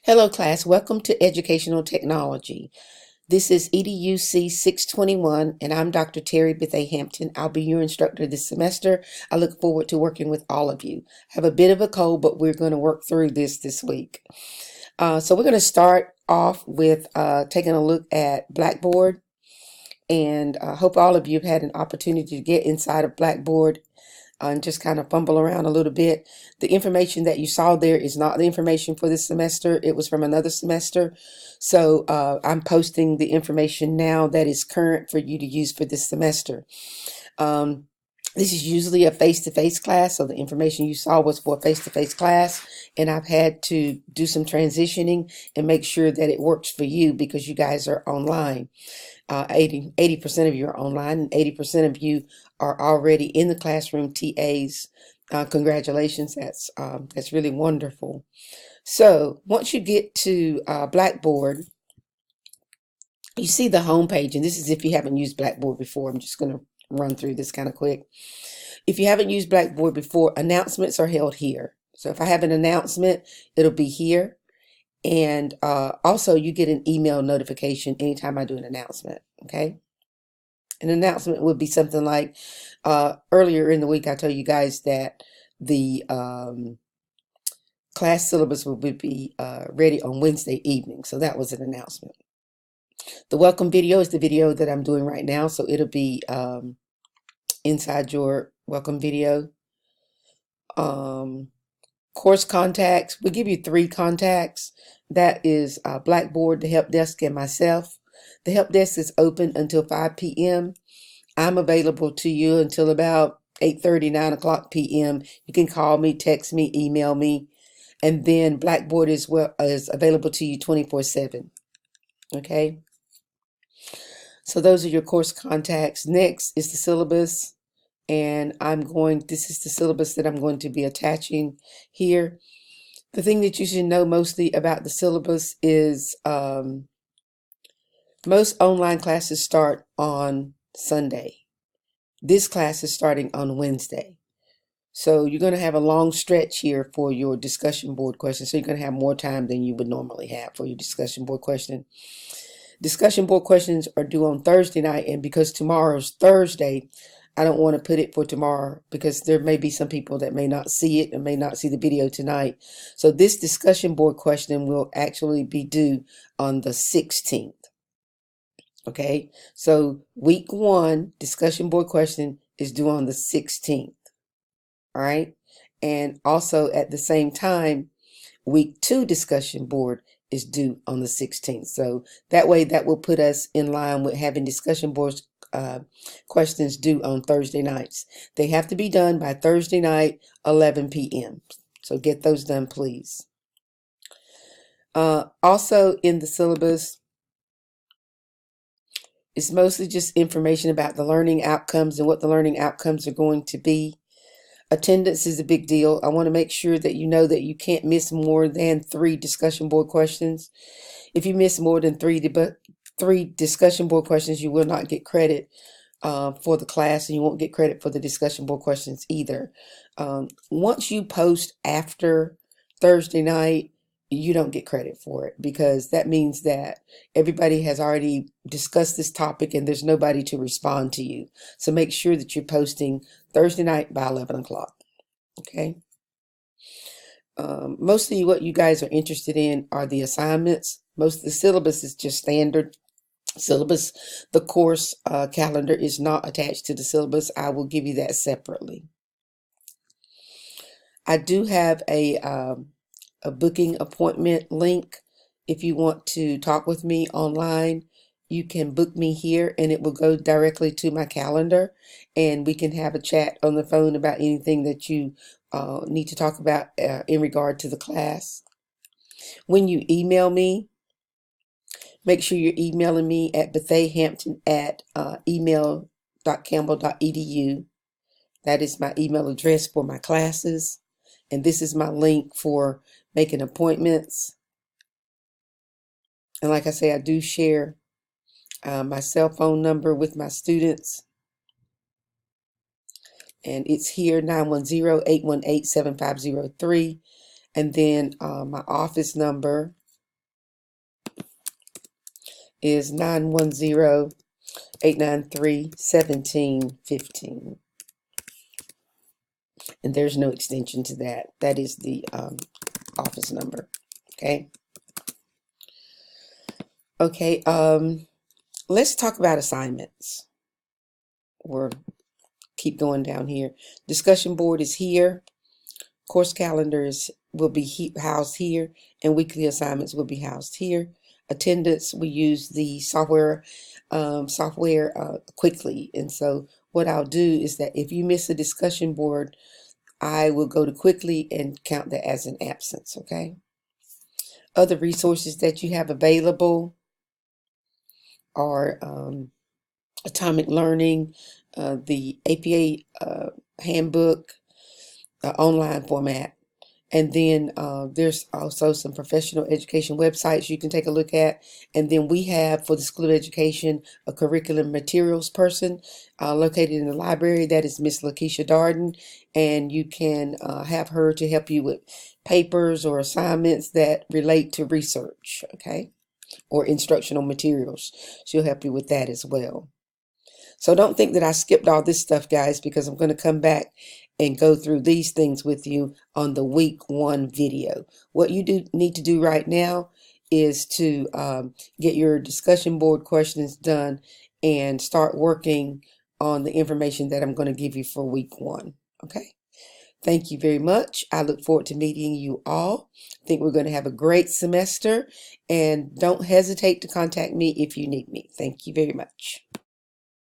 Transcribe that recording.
Hello class, welcome to Educational Technology. This is EDUC 621 and I'm Dr. Terry Bethea-Hampton. I'll be your instructor this semester. I look forward to working with all of you. I have a bit of a cold, but we're going to work through this week. So we're going to start off with taking a look at Blackboard, and I hope all of you have had an opportunity to get inside of Blackboard and just kind of fumble around a little bit. The information that you saw there is not the information for this semester. It was from another semester. So I'm posting the information now that is current for you to use for this semester. This is usually a face-to-face class, so the information you saw was for a face-to-face class, and I've had to do some transitioning and make sure that it works for you because you guys are online. 80% of you are online, and 80% of you are already in the classroom. TAs, congratulations, that's really wonderful. So once you get to Blackboard, you see the home page, and this is if you haven't used Blackboard before. I'm just going to run through this kind of quick. If you haven't used Blackboard before, announcements are held here. So if I have an announcement, it'll be here. And also you get an email notification anytime I do an announcement, okay? An announcement would be something like, earlier in the week I told you guys that the class syllabus will be ready on Wednesday evening. So that was an announcement. The welcome video is the video that I'm doing right now. So it'll be inside your welcome video. Course contacts, we give you 3 contacts. That is Blackboard, the help desk, and myself. The help desk is open until 5 p.m. I'm available to you until about 8:30, 9 o'clock p.m. You can call me, text me, email me. And then Blackboard is available to you 24/7. Okay? So those are your course contacts. Next is the syllabus. And this is the syllabus that I'm going to be attaching here. The thing that you should know mostly about the syllabus is most online classes start on Sunday. This class is starting on Wednesday. So you're going to have a long stretch here for your discussion board questions. So you're going to have more time than you would normally have for your discussion board question. Discussion board questions are due on Thursday night, and because tomorrow's Thursday, I don't want to put it for tomorrow because there may be some people that may not see it and may not see the video tonight. So this discussion board question will actually be due on the 16th. Okay, so week 1 discussion board question is due on the 16th. All right, and also at the same time, week 2 discussion board is due on the 16th. So that way, that will put us in line with having discussion boards questions due on Thursday nights. They have to be done by Thursday night, 11 p.m. So get those done, please. Also in the syllabus, it's mostly just information about the learning outcomes and what the learning outcomes are going to be. Attendance is a big deal. I want to make sure that you know that you can't miss more than 3 discussion board questions. If you miss more than 3 discussion board questions, you will not get credit for the class, and you won't get credit for the discussion board questions either. Once you post after Thursday night, you don't get credit for it because that means that everybody has already discussed this topic and there's nobody to respond to you. So make sure that you're posting Thursday night by 11 o'clock. Okay. Mostly what you guys are interested in are the assignments. Most of the syllabus is just standard syllabus. The course calendar is not attached to the syllabus. I will give you that separately. I do have a booking appointment link. If you want to talk with me online, you can book me here and it will go directly to my calendar, and we can have a chat on the phone about anything that you need to talk about in regard to the class. When you email me, make sure you're emailing me at Bethea-Hampton at email.campbell.edu. That is my email address for my classes. And this is my link for making appointments. And like I say, I do share my cell phone number with my students. And it's here, 910-818-7503. And then my office number is 910-893-1715. And there's no extension to that. That is the office number. Okay. Okay. Let's talk about assignments. Or keep going down here. Discussion board is here. Course calendars will be housed here, and weekly assignments will be housed here. Attendance, we use the software quickly, and so what I'll do is that if you miss a discussion board, I will go to quickly and count that as an absence. Okay. Other resources that you have available are Atomic Learning, the APA handbook, online format. And then there's also some professional education websites you can take a look at. And then we have, for the School of Education, a curriculum materials person located in the library. That is Miss Lakeisha Darden. And you can have her to help you with papers or assignments that relate to research, okay, or instructional materials. She'll help you with that as well. So don't think that I skipped all this stuff, guys, because I'm going to come back and go through these things with you on the week 1 video. What you need to do right now is to get your discussion board questions done and start working on the information that I'm going to give you for week 1. Okay. Thank you very much. I look forward to meeting you all. I think we're going to have a great semester, and don't hesitate to contact me if you need me. Thank you very much.